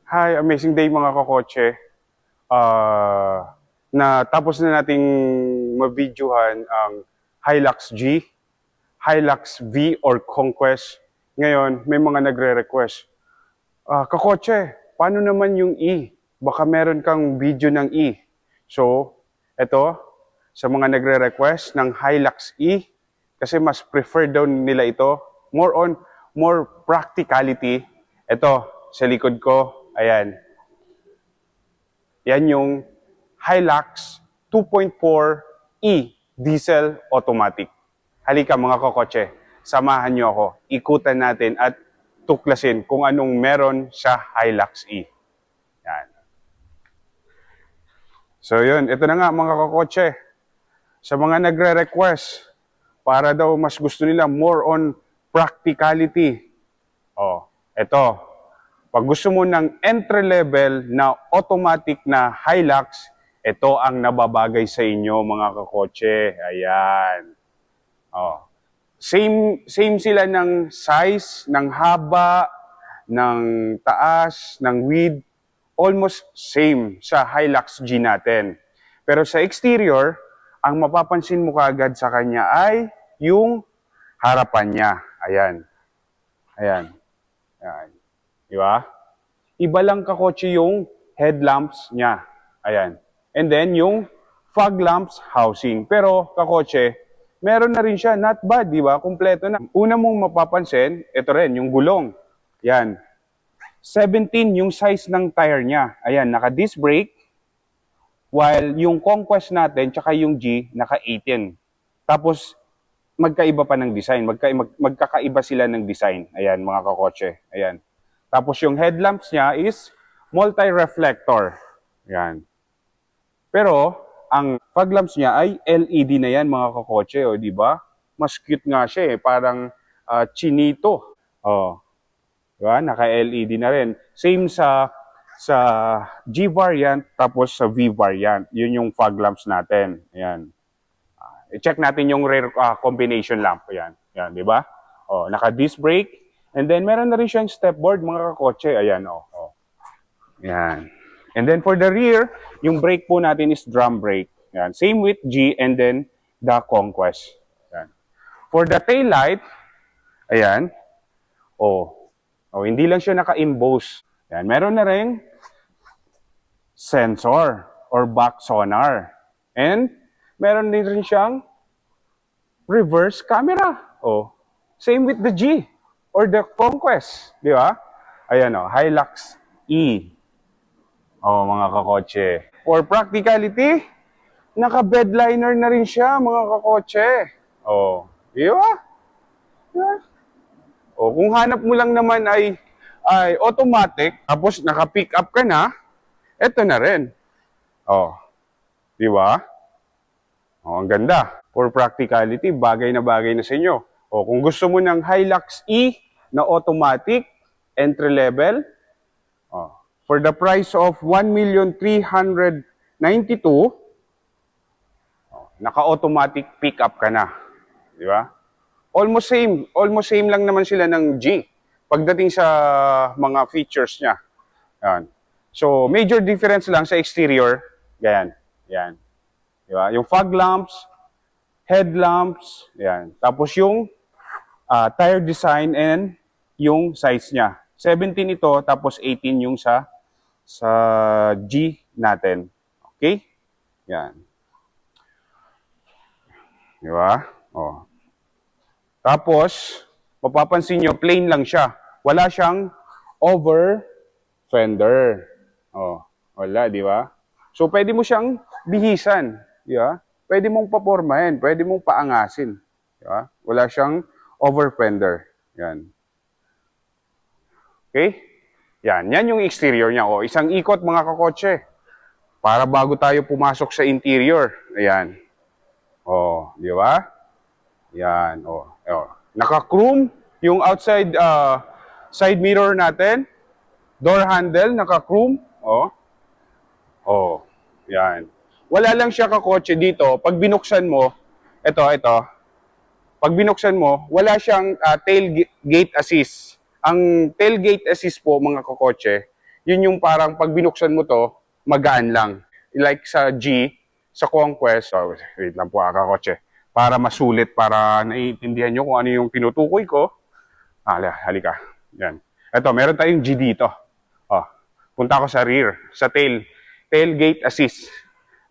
Hi, amazing day mga kakotse. Na tapos na nating mabidyohan ang Hilux G, Hilux V or Conquest. Ngayon, may mga nagre-request. Kakotse, paano naman yung E? Baka meron kang video ng E. So, eto, sa mga nagre-request ng Hilux E, kasi mas prefer daw nila ito. More practicality. Ito, sa likod ko, ayan. Yan yung Hilux 2.4E diesel automatic. Halika mga kokotse, samahan nyo ako. Ikutan natin at tuklasin kung anong meron sa Hilux E. Yan. So yun, ito na nga mga kokotse. Sa mga nagre-request, para daw mas gusto nila more on practicality. Oh, ito. Pag gusto mo ng entry-level na automatic na Hilux, ito ang nababagay sa inyo mga kakotse. Ayan. Oh. Same sila ng size, ng haba, ng taas, ng width. Almost same sa Hilux G natin. Pero sa exterior, ang mapapansin mo kaagad sa kanya ay yung harapan niya. Ayan. Ayan. Ayan. Di ba? Iba lang kakotse yung headlamps niya. Ayan. And then yung fog lamps housing. Pero kakotse, meron na rin siya. Not bad, di ba? Kompleto na. Una mong mapapansin, ito rin, yung gulong. Yan. 17 yung size ng tire niya. Ayan, naka-disc brake. While yung Conquest natin, tsaka yung G, naka-18. Tapos, magkaiba pa ng design. Magkakaiba sila ng design. Ayan, mga kakotse. Ayan. Tapos yung headlamps niya is multi-reflector. Ayan. Pero, ang fog lamps niya ay LED na yan, mga kakotse. O, di ba? Mas cute nga siya eh. Parang chinito. O, di ba? Naka-LED na rin. Same sa G variant, tapos sa V variant. Yun yung fog lamps natin. Ayan. I-check natin yung rear combination lamp. Ayan. Ayan, di ba? O, naka-disc brake. And then, meron na rin siyang stepboard, mga kakotse. Ayan, o. Ayan. And then, for the rear, yung brake po natin is drum brake. Ayan. Same with G and then the Conquest. Ayan. For the tail light, ayan. O, hindi lang siya naka-emboss. Ayan. Meron na rin sensor or back sonar. And, meron din rin siyang reverse camera. O, same with the G or the Conquest. Di ba? Ayan o, Hilux E. O, mga kakotse. For practicality, naka-bedliner na rin siya, mga kakotse. O, di ba? O, kung hanap mo lang naman ay automatic, tapos naka-pick up ka na, eto na rin. O, di ba? O, ang ganda. For practicality, bagay na sa inyo. O, kung gusto mo ng Hilux E na automatic, entry level, for the price of 1,392,000, naka-automatic pick up ka na. Di ba? Almost same lang naman sila ng G pagdating sa mga features niya. Yan. So, major difference lang sa exterior, ganyan. Yan. Di ba? Yung fog lamps, headlamps, yan. Tapos yung tire design and yung size niya. 17 ito, tapos 18 yung sa G natin. Okay? Yan. Di ba? O. Tapos, mapapansin nyo, plain lang siya. Wala siyang over fender. O. Wala, di ba? So, pwede mo siyang bihisan. Di ba? Pwede mong papormahin. Pwede mong paangasin. Di ba? Wala siyang over fender. Yan. Okay? Yan. Yan yung exterior niya. O, isang ikot mga kakotse. Para bago tayo pumasok sa interior. Ayan. O, di ba? Yan. O. Naka-chrome yung outside side mirror natin. Door handle, naka-chrome. O. O. Yan. Wala lang siya kakotse dito. Pag binuksan mo, ito. Pag binuksan mo, wala siyang tailgate assist. Ang tailgate assist po, mga kakotse, Yun yung parang pag binuksan mo to, magaan lang. Like sa G, sa Conquest, oh, wait lang po kakotse, para masulit, para naiintindihan nyo kung ano yung tinutukoy ko. Halika. Yan. Ito, meron tayong G dito. Oh, punta ko sa rear, sa tailgate assist.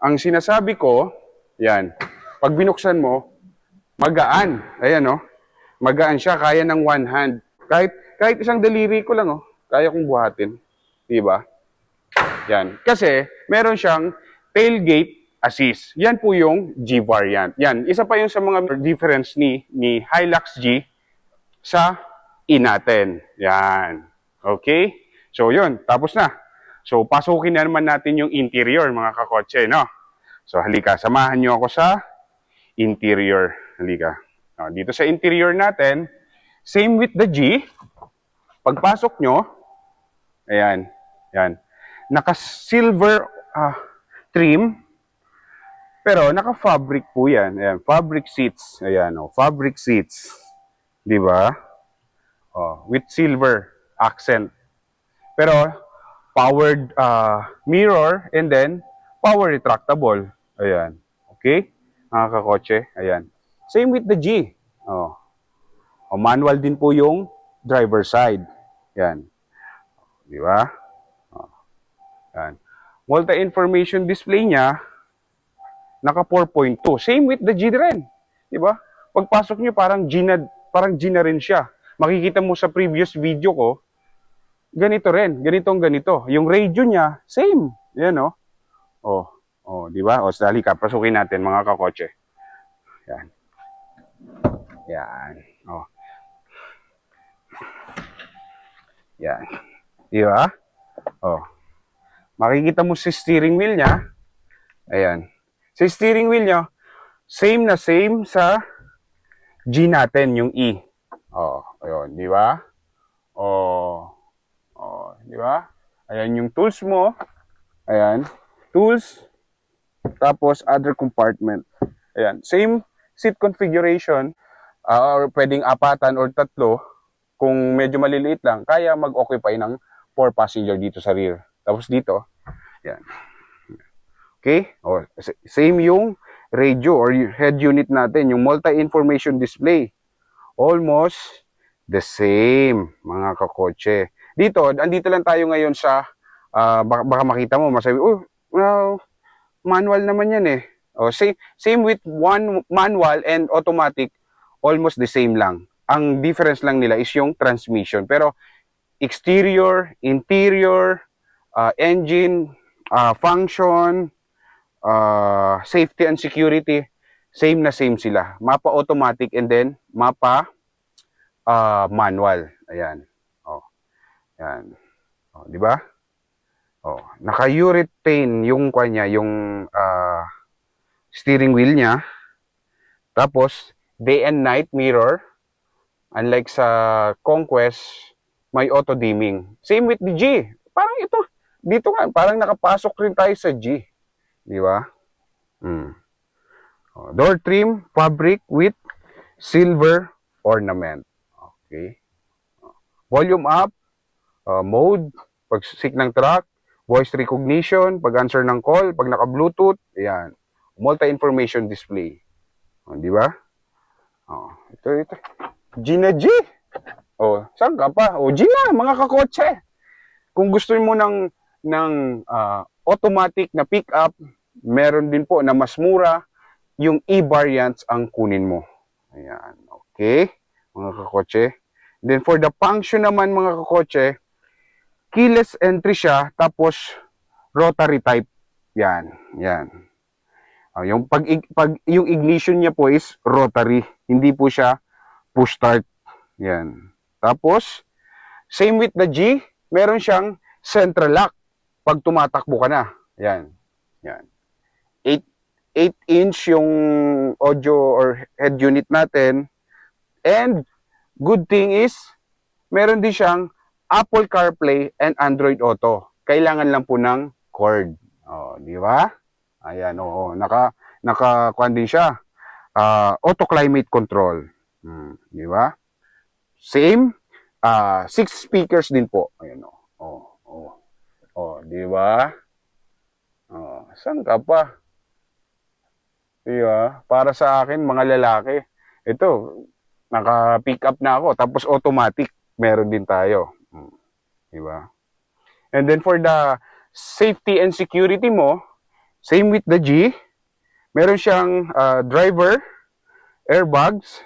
Ang sinasabi ko, yan, pag binuksan mo, magaan. Ayan, oh. Magaan siya, kaya ng one hand. Kahit isang daliri ko lang, oh, kaya kong buhatin. Diba? Yan. Kasi, meron siyang tailgate assist. Yan po yung G variant. Yan. Isa pa yung sa mga difference ni Hilux G sa E natin. Yan. Okay? So, yun. Tapos na. So, pasukin na naman natin yung interior, mga kakotse, no? So, halika. Samahan nyo ako sa interior. Halika. Dito sa interior natin, same with the G. Pagpasok nyo, ayan. Yan. Naka-silver trim. Pero naka-fabric po yan. Ayan, fabric seats. Ayan, oh, fabric seats. 'Di ba? Oh, with silver accent. Pero powered mirror and then power retractable. Ayan. Okay? Mga kakotse. Ayan. Same with the G. Oh. Oh, manual din po yung driver side. Yan. 'Di ba? Oh. Yan. Multi-information display niya naka 4.2. Same with the G rin. 'Di ba? Pagpasok niyo parang G na rin siya. Makikita mo sa previous video ko, ganito rin, ganito. Yung radio niya, same. Yan, oh. Oh, 'di ba? O, dali ka, pasukin natin mga kakotse. Yan. Yan. Oh. Yan. 'Di ba? Oh. Makikita mo si steering wheel niya. Ayan. Sa steering wheel niya, same na same sa G natin, yung E. Oh, ayun, 'di ba? Oh, di ba? Ayan yung tools mo. Ayan, tools. Tapos other compartment. Ayan, same seat configuration. Or pwedeng apatan or tatlo. Kung medyo maliliit lang, kaya mag-occupy ng 4 passenger dito sa rear. Tapos dito, ayan. Okay? O, same yung radio or head unit natin, yung multi-information display. Almost the same, mga kakotse. Dito, andito lang tayo ngayon sa, baka makita mo, masabi, manual naman yan eh. O, same with one manual and automatic, almost the same lang. Ang difference lang nila is yung transmission. Pero, exterior, interior, engine, function, safety and security, same na same sila. Mapa automatic and then mapa manual. Ayan. Oh. Ayan. Oh, di ba? Oh, naka-urethane yung kanya, yung steering wheel niya. Tapos day and night mirror. Unlike sa Conquest, may auto dimming. Same with the G. Parang ito, dito nga, parang nakapasok rin tayo sa G. Di ba? Door trim, fabric with silver ornament. Okay. Volume up, mode, pag-sync ng track, voice recognition, pag-answer ng call, pag naka-Bluetooth, ayan. Multi-information display. Di ba? Ito. G na G. Saan ka pa? G na, mga kakotse. Kung gusto mo ng automatic na pick-up, meron din po na mas mura, yung E-variants ang kunin mo. Ayan, okay, mga kakotse. Then for the function naman, mga kakotse, keyless entry siya, tapos rotary type. Yan. Yung yung ignition niya po is rotary, hindi po siya push start. Yan. Tapos, same with the G, meron siyang central lock pag tumatakbo ka na. Yan. 8-inch yung audio or head unit natin. And good thing is, meron din siyang Apple CarPlay and Android Auto. Kailangan lang po ng cord. Di ba? Ayan, naka-kuan din siya. Auto climate control. Di ba? Same. 6 speakers din po. Ayan, di ba? Saan ka pa? Di ba? Para sa akin, mga lalaki, ito, naka-pick up na ako, tapos automatic, meron din tayo. Di ba? And then for the safety and security mo, same with the G, meron siyang driver, airbags,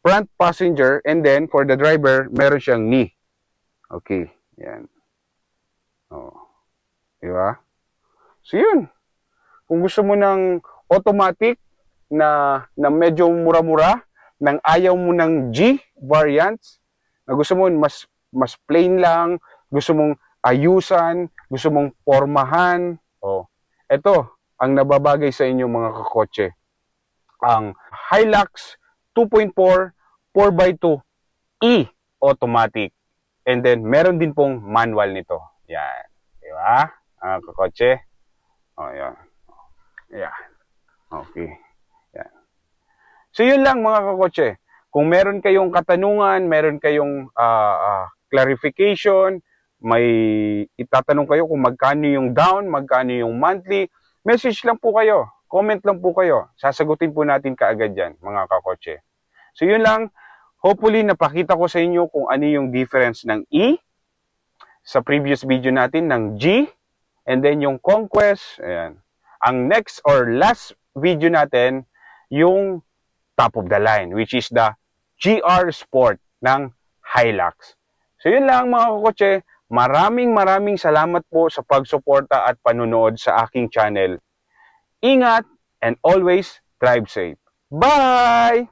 front passenger, and then for the driver, meron siyang knee. Okay, yan. Di ba? So yun, kung gusto mo ng automatic na medyo mura-mura, nang ayaw mo ng G variants, na gusto mo mas plain lang, gusto mong ayusan, gusto mong pormahan, ito ang nababagay sa inyo mga kakotse. Ang Hilux 2.4 4x2 E automatic. And then meron din pong manual nito. Yan, di ba? Kakotse. Yan. Yan. Okay. Yan. So yun lang mga kakotse. Kung meron kayong katanungan, meron kayong clarification, may itatanong kayo kung magkano yung down, magkano yung monthly, message lang po kayo, comment lang po kayo. Sasagutin po natin kaagad yan mga kakotse. So yun lang. Hopefully napakita ko sa inyo kung ano yung difference ng E sa previous video natin ng G, and then yung Conquest. Ayan. Ang next or last video natin, yung top of the line, which is the GR Sport ng Hilux. So yun lang mga kakotse, maraming salamat po sa pagsuporta at panunood sa aking channel. Ingat and always drive safe. Bye!